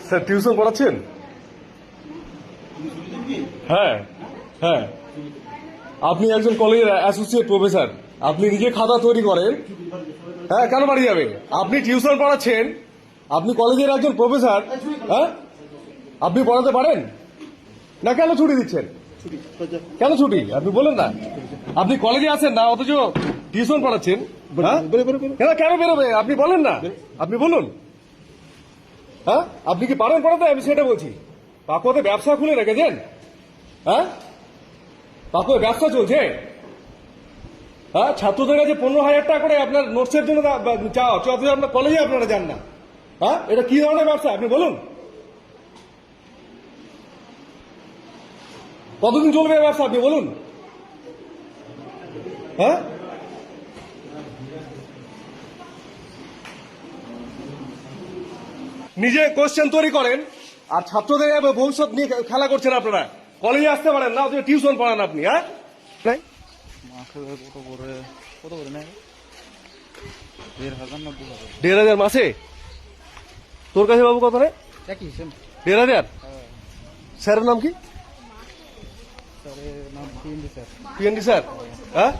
Sir tuition পড়াচ্ছেন? হ্যাঁ হ্যাঁ, আপনি একজন কলেজের অ্যাসোসিয়েট প্রফেসর, আপনি নিজে খাতা তৈরি করেন। হ্যাঁ, কেন বাড়ি যাবেন? আপনি টিউশন পড়াচ্ছেন, আপনি কলেজের একজন প্রফেসর। হ্যাঁ, আপনি পড়াতে পারেন না, কেন ছুটি দিচ্ছেন? কেন ছুটি আপনি বলেন না? আপনি কলেজে আছেন না, অথচ টিউশন পড়াচ্ছেন। হ্যাঁ, কেন বেরোবে আপনি বলেন না, আপনি বলুন। হ্যাঁ, আপনি কি পারেন পড়াতে? আমি সেটা বলছি। পাকুয়াতে ব্যবসা খুলে রেখেছেন? হ্যাঁ, পাকুয়া ব্যবসা চলছে। হ্যাঁ, ছাত্রদের কাছে 15,000 টাকা করে আপনার নোটসের জন্য চাওয়া, অথচ আপনার কলেজে আপনারা যান না। হ্যাঁ, এটা কি ধরনের ব্যবসা আপনি বলুন? কতদিন চলবে এই ব্যবসা আপনি বলুন? হ্যাঁ, নিজে কোশ্চেন তৈরি করেন আর ছাত্রদের ভবিষ্যৎ নিয়ে খেলা করছেন আপনারা। কলেজে আসতে পারেন না, অথচ টিউশন পড়ান আপনি। হ্যাঁ, কত করে নেয়? 1,500 না 2,000? 1,500 মাসে? তোর কাছে বাবু কত নেয়? একই সেম। 1,500? স্যারের নাম কি? স্যারের নাম পিএনডি স্যার। PND sir. হ্যাঁ,